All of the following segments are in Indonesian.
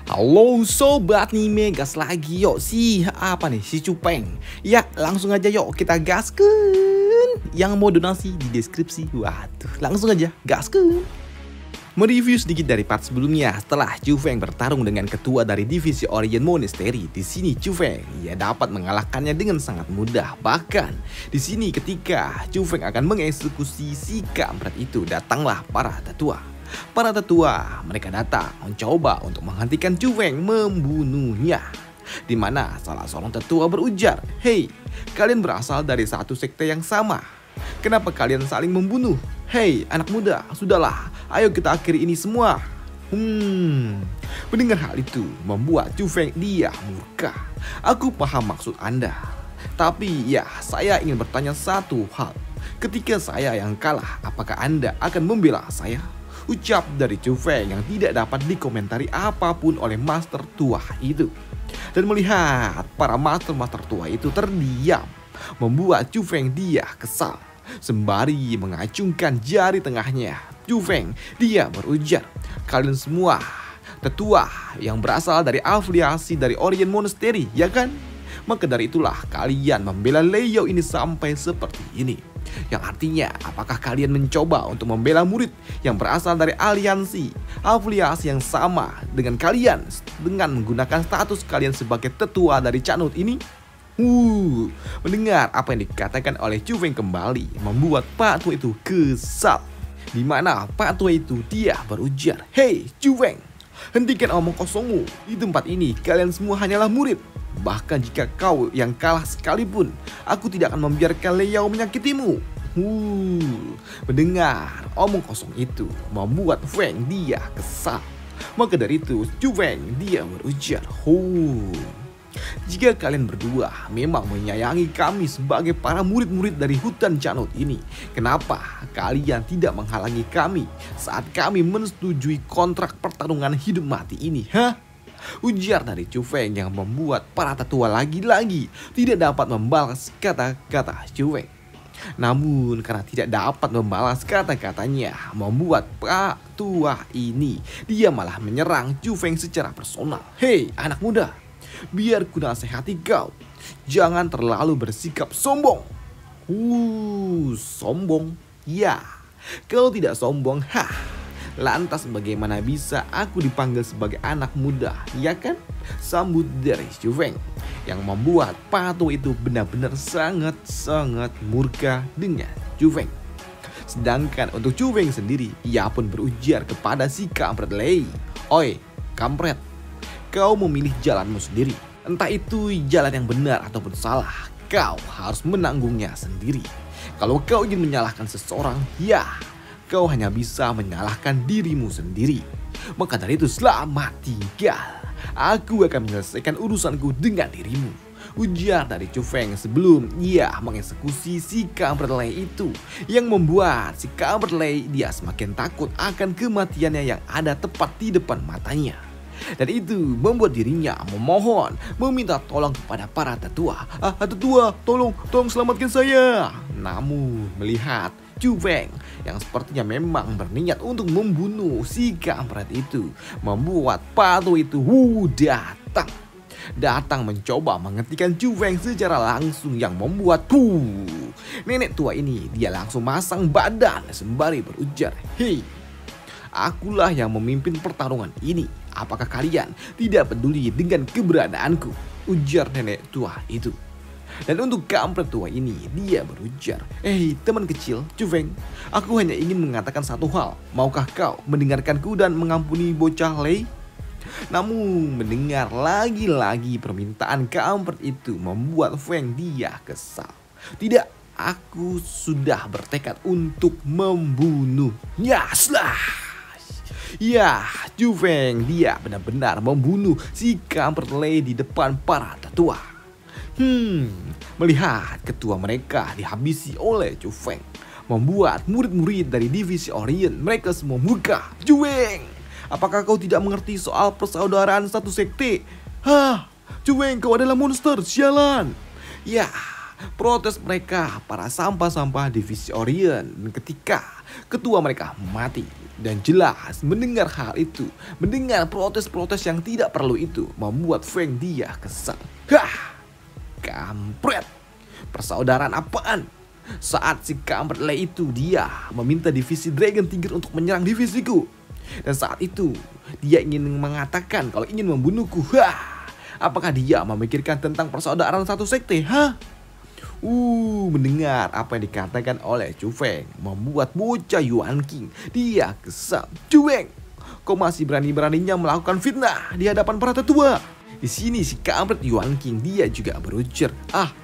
Halo sobat nih, gas lagi yuk apa nih si Cupeng. Ya langsung aja yuk kita gaskeun. Yang mau donasi di deskripsi. Waduh, langsung aja gaskeun. Mereview sedikit dari part sebelumnya setelah Cupeng bertarung dengan ketua dari divisi Orient Monastery. Di sini Cupeng ia dapat mengalahkannya dengan sangat mudah. Bahkan di sini ketika Cupeng akan mengeksekusi si kampret itu, datanglah para tetua. Para tetua mereka datang mencoba untuk menghentikan Cupeng membunuhnya. Di mana salah seorang tetua berujar, "Hei, kalian berasal dari satu sekte yang sama. Kenapa kalian saling membunuh? Hei, anak muda, sudahlah, ayo kita akhiri ini semua." Mendengar hal itu membuat Cupeng dia murka. "Aku paham maksud Anda. Tapi ya, saya ingin bertanya satu hal. Ketika saya yang kalah, apakah Anda akan membela saya?" Ucap dari Cupeng yang tidak dapat dikomentari apapun oleh master tua itu. Dan melihat para master tua itu terdiam, membuat Cupeng dia kesal. Sembari mengacungkan jari tengahnya, Cupeng dia berujar, "Kalian semua tetua yang berasal dari afiliasi dari Orient Monastery, ya kan? Maka dari itulah kalian membela Leo ini sampai seperti ini." Yang artinya, apakah kalian mencoba untuk membela murid yang berasal dari aliansi, afiliasi yang sama dengan kalian dengan menggunakan status kalian sebagai tetua dari Canut ini? Mendengar apa yang dikatakan oleh Cupeng kembali membuat Pak Tua itu kesal. Di mana Pak Tua itu dia berujar, "Hei Cupeng, hentikan omong kosongmu. Di tempat ini kalian semua hanyalah murid. Bahkan jika kau yang kalah sekalipun, aku tidak akan membiarkan Leo menyakitimu." Mendengar omong kosong itu membuat Feng dia kesal. Maka dari itu Cupeng dia berujar, "Jika kalian berdua memang menyayangi kami sebagai para murid-murid dari hutan Canut ini, kenapa kalian tidak menghalangi kami saat kami menyetujui kontrak pertarungan hidup mati ini, Ujar dari Cupeng yang membuat para tetua lagi-lagi tidak dapat membalas kata-kata Cupeng. Namun karena tidak dapat membalas kata-katanya, membuat Pak Tua ini dia malah menyerang Cupeng secara personal. "Hei anak muda, biar ku nasihati kau, jangan terlalu bersikap sombong." Sombong? Ya, kalau tidak sombong, lantas bagaimana bisa aku dipanggil sebagai anak muda, ya kan? Sambut dari Cupeng yang membuat Pak Tua itu benar-benar sangat murka dengan Cupeng. Sedangkan untuk Cupeng sendiri, ia pun berujar kepada si kampret Lei, "Oi kampret, kau memilih jalanmu sendiri. Entah itu jalan yang benar ataupun salah, kau harus menanggungnya sendiri. Kalau kau ingin menyalahkan seseorang, ya kau hanya bisa menyalahkan dirimu sendiri. Maka dari itu selamat tinggal. Aku akan menyelesaikan urusanku dengan dirimu." Ujar dari Cupeng sebelum ia mengeksekusi si kampret Lei itu. Yang membuat si kampret Lei dia semakin takut akan kematiannya yang ada tepat di depan matanya. Dan itu membuat dirinya memohon, meminta tolong kepada para tetua. "Tetua, tolong selamatkan saya." Namun melihat Cupeng yang sepertinya memang berniat untuk membunuh si kampret itu, membuat Pak Tua itu datang mencoba menghentikan Cupeng secara langsung, yang membuat nenek tua ini dia langsung masang badan sembari berujar, "Hei, akulah yang memimpin pertarungan ini. Apakah kalian tidak peduli dengan keberadaanku?" Ujar nenek tua itu. Dan untuk kampret tua ini dia berujar, "Hei teman kecil Cupeng, aku hanya ingin mengatakan satu hal. Maukah kau mendengarkanku dan mengampuni bocah Lei?" Namun mendengar lagi-lagi permintaan kampret itu membuat Feng dia kesal. "Tidak, aku sudah bertekad untuk membunuhnya." Ya, Cupeng dia benar-benar membunuh si kampret Lei di depan para tetua. Melihat ketua mereka dihabisi oleh Cupeng, membuat murid-murid dari divisi Orient mereka semua murka. "Cupeng, apakah kau tidak mengerti soal persaudaraan satu sekte? Cupeng, kau adalah monster, sialan." Ya, protes mereka para sampah-sampah divisi Orient ketika ketua mereka mati. Dan jelas mendengar hal itu, mendengar protes-protes yang tidak perlu itu membuat Feng dia kesal. Hah, kampret, persaudaraan apaan? Saat si kampret Lei itu dia meminta divisi Dragon Tiger untuk menyerang divisiku. Dan saat itu dia ingin mengatakan kalau ingin membunuhku. Hah, apakah dia memikirkan tentang persaudaraan satu sekte? Hah? Mendengar apa yang dikatakan oleh Chu Feng membuat bocah Yuan King dia kesal. Chu Feng, kau masih berani-beraninya melakukan fitnah di hadapan para tetua. Di sini si kampret Yuan King dia juga berujar,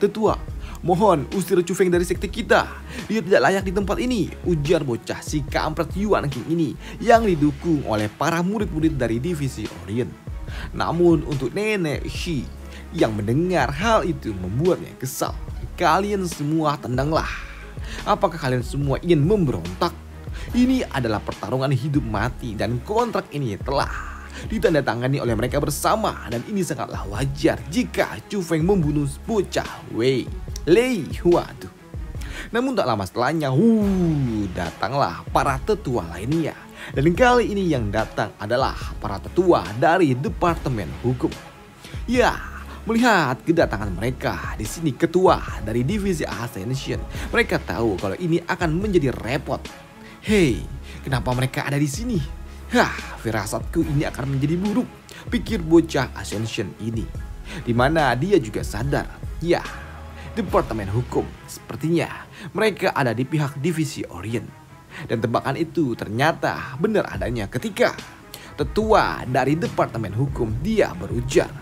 tetua, mohon usir Chu Feng dari sekte kita. Dia tidak layak di tempat ini, ujar bocah si kampret Yuan King ini yang didukung oleh para murid-murid dari divisi Orient. Namun untuk Nenek Shi yang mendengar hal itu membuatnya kesal. Kalian semua tendanglah. Apakah kalian semua ingin memberontak? Ini adalah pertarungan hidup mati dan kontrak ini telah ditandatangani oleh mereka bersama. Dan ini sangatlah wajar jika Chu Feng membunuh bocah Wei Lei. Waduh. Namun tak lama setelahnya, datanglah para tetua lainnya. Dan kali ini yang datang adalah para tetua dari Departemen Hukum. Ya, melihat kedatangan mereka, di sini ketua dari divisi Ascension, mereka tahu kalau ini akan menjadi repot. Hei, kenapa mereka ada di sini? Firasatku ini akan menjadi buruk, pikir bocah Ascension ini. Dimana dia juga sadar, ya, Departemen Hukum sepertinya mereka ada di pihak divisi Orient. Dan tebakan itu ternyata benar adanya ketika tetua dari Departemen Hukum dia berujar,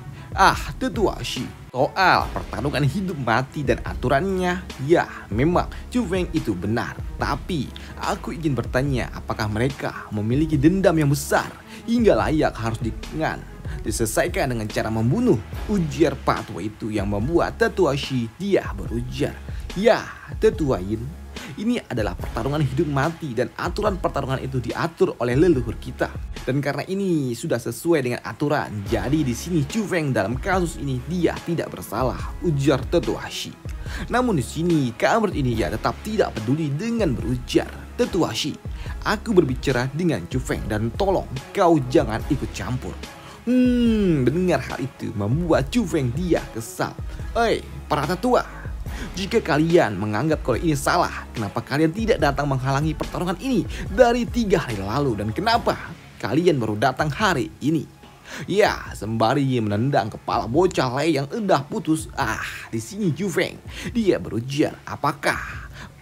tetua Shi, soal pertarungan hidup mati dan aturannya, ya memang Chu Feng itu benar. Tapi aku ingin bertanya, apakah mereka memiliki dendam yang besar hingga layak harus diselesaikan dengan cara membunuh, ujar Pak Tua itu yang membuat tetua Shi dia berujar, ya tetua Yin, ini adalah pertarungan hidup mati dan aturan pertarungan itu diatur oleh leluhur kita. Dan karena ini sudah sesuai dengan aturan, jadi di sini Chu Feng dalam kasus ini dia tidak bersalah, ujar tetua Shi. Namun di sini kampret ini ya tetap tidak peduli dengan berujar, tetua Shi, aku berbicara dengan Chu Feng dan tolong kau jangan ikut campur. Mendengar hal itu membuat Chu Feng dia kesal. Para tetua, jika kalian menganggap kalau ini salah, kenapa kalian tidak datang menghalangi pertarungan ini dari 3 hari lalu? Dan kenapa kalian baru datang hari ini? Ya, sembari menendang kepala bocah Lei yang udah putus. Di sini Chu Feng dia berujar, apakah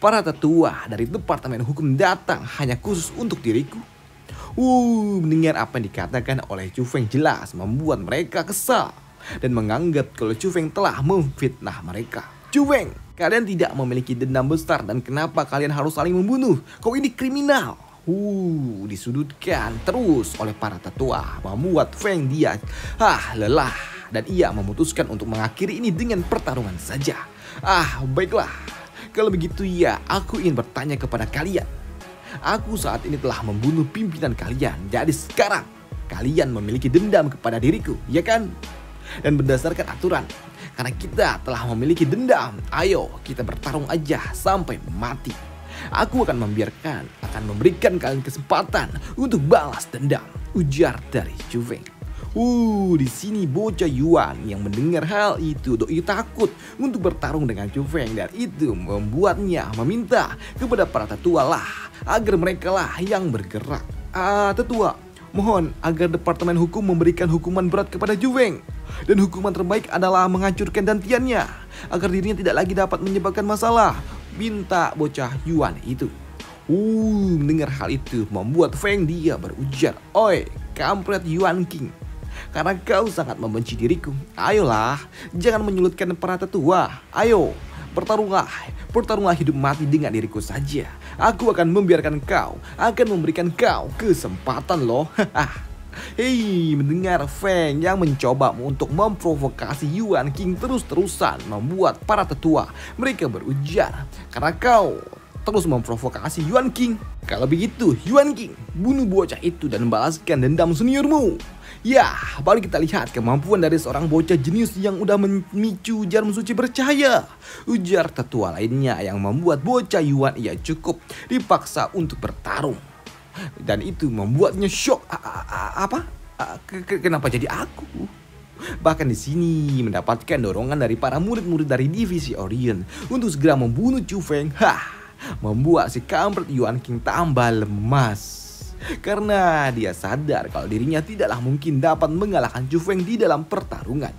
para tetua dari Departemen Hukum datang hanya khusus untuk diriku? Mendengar apa yang dikatakan oleh Chu Feng jelas membuat mereka kesal dan menganggap kalau Chu Feng telah memfitnah mereka. Chu Feng, kalian tidak memiliki dendam besar dan kenapa kalian harus saling membunuh? Kau ini kriminal. Disudutkan terus oleh para tetua membuat Feng dia lelah dan ia memutuskan untuk mengakhiri ini dengan pertarungan saja. Baiklah, kalau begitu ya aku ingin bertanya kepada kalian. Aku saat ini telah membunuh pimpinan kalian, jadi sekarang kalian memiliki dendam kepada diriku, ya kan? Dan berdasarkan aturan, karena kita telah memiliki dendam, ayo kita bertarung aja sampai mati. Aku akan memberikan kalian kesempatan untuk balas dendam, ujar dari Chu Feng. Di sini bocah Yuan yang mendengar hal itu doi takut untuk bertarung dengan Chu Feng dan itu membuatnya meminta kepada para tetua agar mereka yang bergerak. Tetua, mohon agar Departemen Hukum memberikan hukuman berat kepada Chu Feng. Dan hukuman terbaik adalah menghancurkan dantiannya agar dirinya tidak lagi dapat menyebabkan masalah, minta bocah Yuan itu. Mendengar hal itu membuat Feng dia berujar, oi kampret Yuan King, karena kau sangat membenci diriku, ayolah jangan menyulitkan para tetua. Ayo bertarunglah hidup mati dengan diriku saja. Aku akan memberikan kau kesempatan loh. Mendengar Feng yang mencoba untuk memprovokasi Yuan King terus-terusan membuat para tetua mereka berujar, karena kau terus memprovokasi Yuan King. Kalau begitu Yuan King, bunuh bocah itu dan balaskan dendam seniormu. Ya, baru kita lihat kemampuan dari seorang bocah jenius yang udah memicu jarum suci bercahaya, ujar tetua lainnya yang membuat bocah Yuan ia cukup dipaksa untuk bertarung. Dan itu membuatnya shock. Apa? Kenapa jadi aku? Bahkan di sini mendapatkan dorongan dari para murid-murid dari divisi Orion untuk segera membunuh Chu Feng. Membuat si kampret Yuan King tambah lemas. Karena dia sadar kalau dirinya tidaklah mungkin dapat mengalahkan Chu Feng di dalam pertarungan.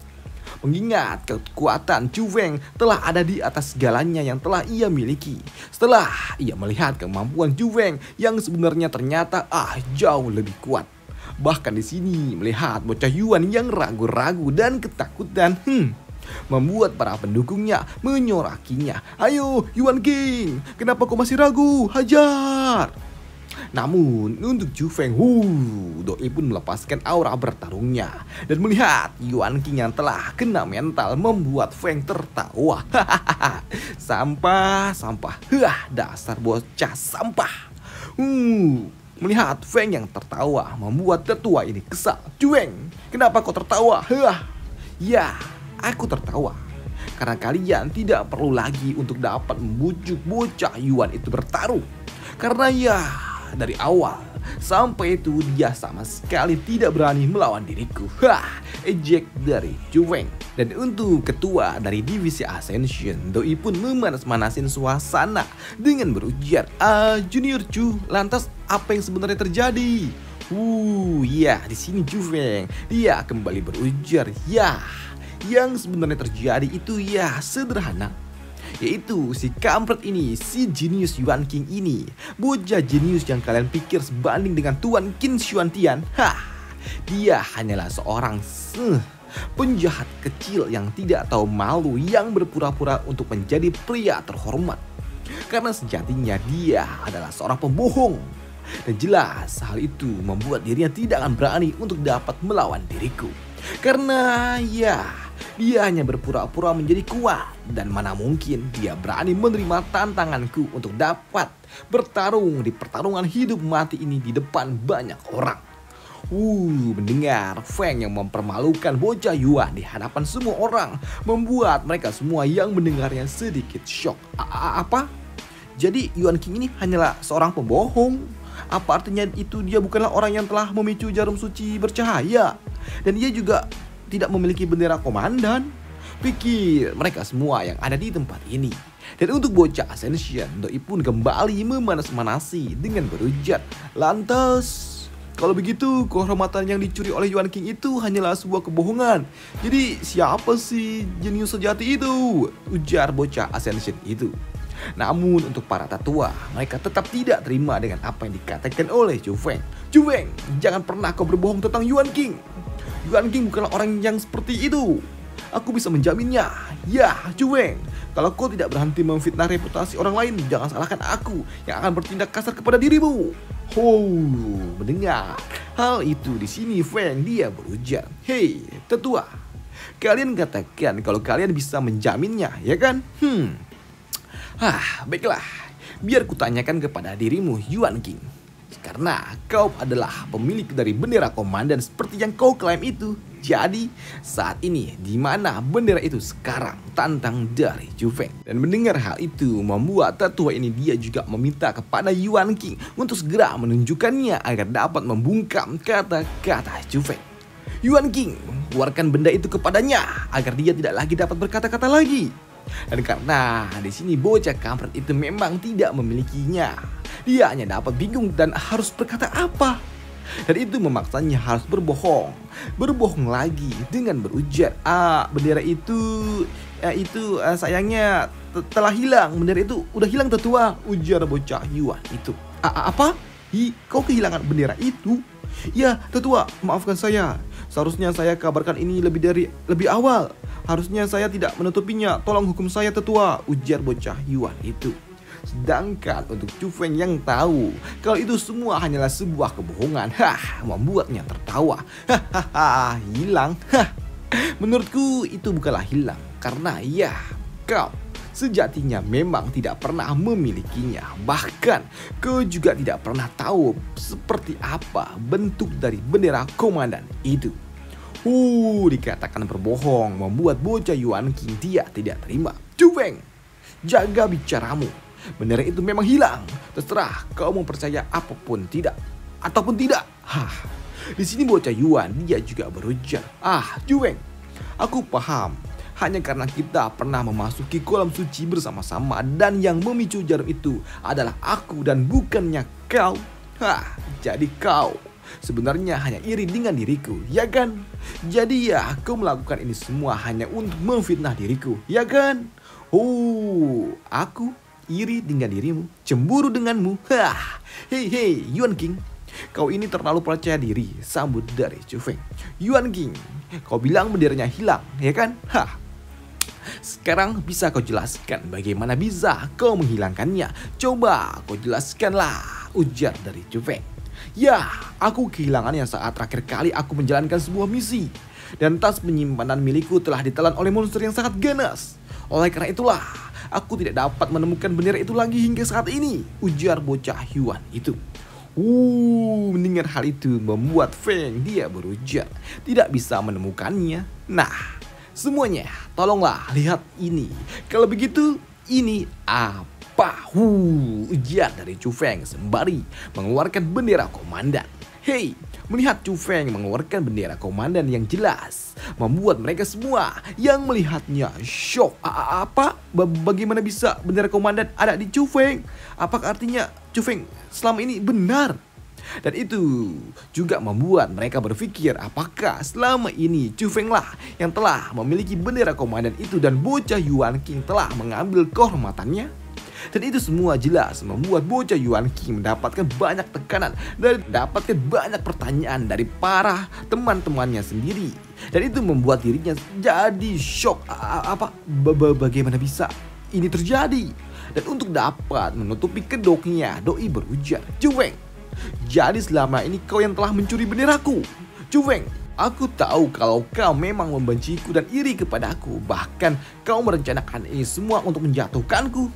Mengingat kekuatan Chu Feng telah ada di atas segalanya yang telah ia miliki. Setelah ia melihat kemampuan Chu Feng yang sebenarnya ternyata jauh lebih kuat. Bahkan di sini melihat bocah Yuan yang ragu-ragu dan ketakutan, membuat para pendukungnya menyorakinya. Ayo Yuan King, kenapa kau masih ragu? Hajar! Namun untuk Chu Feng, Doi pun melepaskan aura bertarungnya dan melihat Yuan King yang telah kena mental membuat Feng tertawa. Sampah, dasar bocah sampah. Melihat Feng yang tertawa membuat tetua ini kesal. Chu Feng, kenapa kau tertawa? Ya, aku tertawa karena kalian tidak perlu lagi untuk dapat membujuk bocah Yuan itu bertarung. Karena dari awal sampai itu dia sama sekali tidak berani melawan diriku. Ejek dari Chu Feng. Dan untuk ketua dari divisi Ascension, Doi pun memanas-manasin suasana dengan berujar, Junior Chu, lantas apa yang sebenarnya terjadi? Di sini Chu Feng, dia kembali berujar, yang sebenarnya terjadi itu sederhana. Yaitu si kampret ini, si jenius Yuan King ini, bocah jenius yang kalian pikir sebanding dengan Tuan Qin Xuantian. Dia hanyalah seorang penjahat kecil yang tidak tahu malu, yang berpura-pura untuk menjadi pria terhormat. Karena sejatinya dia adalah seorang pembohong. Dan jelas hal itu membuat dirinya tidak akan berani untuk dapat melawan diriku. Karena dia hanya berpura-pura menjadi kuat. Dan mana mungkin dia berani menerima tantanganku untuk dapat bertarung di pertarungan hidup mati ini di depan banyak orang. Mendengar Feng yang mempermalukan bocah Yuan di hadapan semua orang membuat mereka semua yang mendengarnya sedikit shock. Apa? Jadi Yuan King ini hanyalah seorang pembohong? Apa artinya itu dia bukanlah orang yang telah memicu jarum suci bercahaya? Dan dia juga tidak memiliki bendera komandan? Pikir mereka semua yang ada di tempat ini. Dan untuk bocah Ascension, Doi pun kembali memanas-manasi dengan berujar, lantas kalau begitu kehormatan yang dicuri oleh Yuan King itu hanyalah sebuah kebohongan. Jadi siapa sih jenius sejati itu? Ujar bocah Ascension itu. Namun untuk para tetua, mereka tetap tidak terima dengan apa yang dikatakan oleh Chu Feng. Chu Feng, jangan pernah kau berbohong tentang Yuan King. Yuan King bukanlah orang yang seperti itu. Aku bisa menjaminnya. Chu Feng, kalau kau tidak berhenti memfitnah reputasi orang lain, jangan salahkan aku yang akan bertindak kasar kepada dirimu. Mendengar hal itu di sini Feng dia berujar, hei tetua, kalian katakan kalau kalian bisa menjaminnya, ya kan? Baiklah, biar kutanyakan kepada dirimu Yuan King. Karena kau adalah pemilik dari bendera komandan seperti yang kau klaim itu. Jadi saat ini di mana bendera itu sekarang? Tantang dari Chu Feng. Dan mendengar hal itu membuat tetua ini dia juga meminta kepada Yuan King untuk segera menunjukkannya agar dapat membungkam kata-kata Chu Feng. Yuan King, keluarkan benda itu kepadanya agar dia tidak lagi dapat berkata-kata lagi. Dan karena di sini bocah kampret itu memang tidak memilikinya, dia hanya dapat bingung dan harus berkata apa. Dan itu memaksanya harus berbohong lagi dengan berujar, bendera itu sayangnya telah hilang. Bendera itu udah hilang tetua, ujar bocah Yuan itu. Apa? Kau kehilangan bendera itu? Ya tetua, maafkan saya. Seharusnya saya kabarkan ini lebih awal. Harusnya saya tidak menutupinya. Tolong hukum saya tetua, ujar bocah Yuan itu. Sedangkan untuk Chu Feng yang tahu kalau itu semua hanyalah sebuah kebohongan, membuatnya tertawa. Hilang? Menurutku itu bukanlah hilang, karena kau sejatinya memang tidak pernah memilikinya. Bahkan kau juga tidak pernah tahu seperti apa bentuk dari bendera komandan itu. Dikatakan berbohong membuat bocah Yuan King dia tidak terima. Chu Feng, jaga bicaramu. Bendera itu memang hilang. Terserah kau mau percaya apapun tidak ataupun tidak. Di sini bocah Yuan dia juga berujar, Juweng, aku paham. Hanya karena kita pernah memasuki kolam suci bersama-sama dan yang memicu jarum itu adalah aku dan bukannya kau. Jadi kau sebenarnya hanya iri dengan diriku, ya kan? Jadi ya kau melakukan ini semua hanya untuk memfitnah diriku, ya kan? Aku iri dengan dirimu, cemburu denganmu. Hei Yuan King, kau ini terlalu percaya diri, sambut dari Chu Feng. Yuan King, kau bilang benderanya hilang, ya kan? Sekarang bisa kau jelaskan bagaimana bisa kau menghilangkannya? Coba kau jelaskanlah, ujar dari Chu Feng. Ya, aku kehilangannya saat terakhir kali aku menjalankan sebuah misi. Dan tas penyimpanan milikku telah ditelan oleh monster yang sangat ganas. Oleh karena itulah, aku tidak dapat menemukan bendera itu lagi hingga saat ini, ujar bocah Yuan itu. Mendengar hal itu membuat Feng dia berujar tidak bisa menemukannya. Nah, semuanya tolonglah lihat ini. Kalau begitu, ini apa? Ujar dari Chu Feng sembari mengeluarkan bendera komandan. Hei, melihat Chu Feng mengeluarkan bendera komandan yang jelas membuat mereka semua yang melihatnya shock. Bagaimana bisa bendera komandan ada di Chu Feng? Apakah artinya Chu Feng selama ini benar? Dan itu juga membuat mereka berpikir apakah selama ini Chu Feng lah yang telah memiliki bendera komandan itu dan bocah Yuan King telah mengambil kehormatannya. Dan itu semua jelas membuat bocah Yuan King mendapatkan banyak tekanan dan mendapatkan banyak pertanyaan dari para teman-temannya sendiri. Dan itu membuat dirinya jadi shock. Bagaimana bisa ini terjadi? Dan untuk dapat menutupi kedoknya, doi berujar, Chu Feng, jadi selama ini kau yang telah mencuri benderaku. Chu Feng, aku tahu kalau kau memang membenciku dan iri kepadaku. Bahkan kau merencanakan ini semua untuk menjatuhkanku.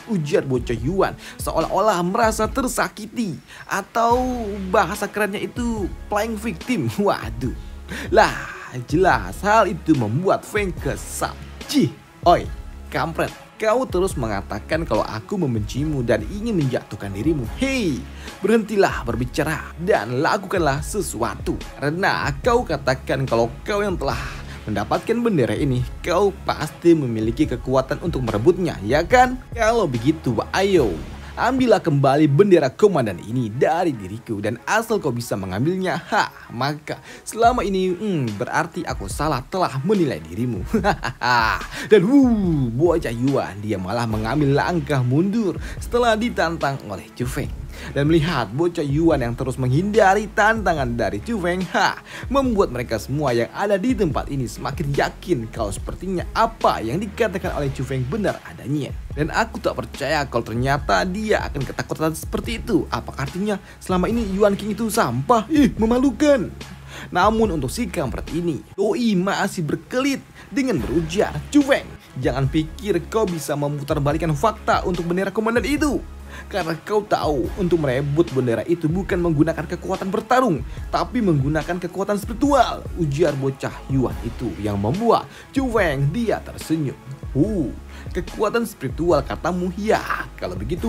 Ujar bocah Yuan seolah-olah merasa tersakiti. Atau bahasa kerennya itu playing victim. Waduh. Lah, jelas hal itu membuat Feng kesal. Oi, kampret. Kau terus mengatakan kalau aku membencimu dan ingin menjatuhkan dirimu. Hei, berhentilah berbicara dan lakukanlah sesuatu. Karena kau katakan kalau kau yang telah mendapatkan bendera ini, kau pasti memiliki kekuatan untuk merebutnya, ya kan? Kalau begitu, ayo, ambillah kembali bendera komandan ini dari diriku. Dan asal kau bisa mengambilnya, maka selama ini berarti aku salah telah menilai dirimu. Dan bocah Yuan dia malah mengambil langkah mundur setelah ditantang oleh Chu Feng. Dan melihat bocah Yuan yang terus menghindari tantangan dari Chu Feng, membuat mereka semua yang ada di tempat ini semakin yakin kalau sepertinya apa yang dikatakan oleh Chu Feng benar adanya. Dan aku tak percaya kalau ternyata dia akan ketakutan seperti itu. Apakah artinya selama ini Yuan King itu sampah? Memalukan. Namun untuk si kampret ini, doi masih berkelit dengan berujar, Chu Feng, jangan pikir kau bisa memutarbalikkan fakta untuk bendera komandan itu. Karena kau tahu untuk merebut bendera itu bukan menggunakan kekuatan bertarung, tapi menggunakan kekuatan spiritual, ujar bocah Yuan itu yang membuat Chu Feng dia tersenyum. Kekuatan spiritual katamu, ya kalau begitu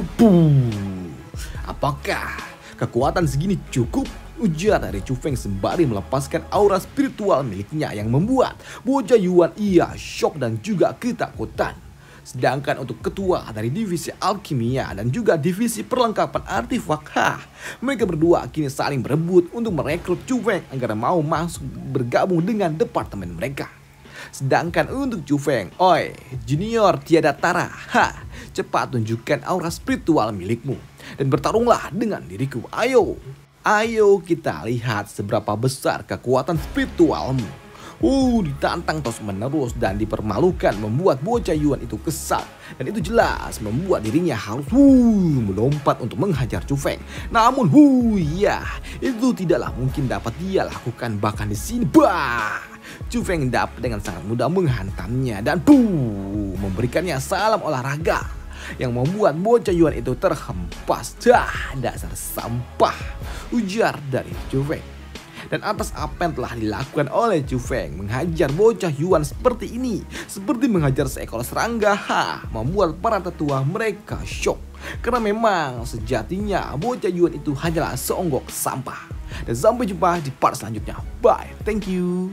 apakah kekuatan segini cukup? Ujar dari Chu Feng sembari melepaskan aura spiritual miliknya yang membuat bocah Yuan ia shock dan juga ketakutan. Sedangkan untuk ketua dari divisi alkimia dan juga divisi perlengkapan artefak, mereka berdua kini saling berebut untuk merekrut Chu Feng agar mau masuk bergabung dengan departemen mereka. Sedangkan untuk Chu Feng, oi junior tiada tara, cepat tunjukkan aura spiritual milikmu dan bertarunglah dengan diriku. Ayo kita lihat seberapa besar kekuatan spiritualmu. Ditantang terus menerus dan dipermalukan membuat bocah Yuan itu kesal. Dan itu jelas membuat dirinya harus melompat untuk menghajar Chu Feng. Namun itu tidaklah mungkin dapat dia lakukan. Bahkan di sini Chu Feng dapat dengan sangat mudah menghantamnya dan memberikannya salam olahraga yang membuat bocah Yuan itu terhempas. Dasar sampah, ujar dari Chu Feng. Dan atas apa yang telah dilakukan oleh Chu Feng menghajar bocah Yuan seperti ini, seperti menghajar seekor serangga, membuat para tetua mereka shock. Karena memang sejatinya bocah Yuan itu hanyalah seonggok sampah. Dan sampai jumpa di part selanjutnya. Bye, thank you.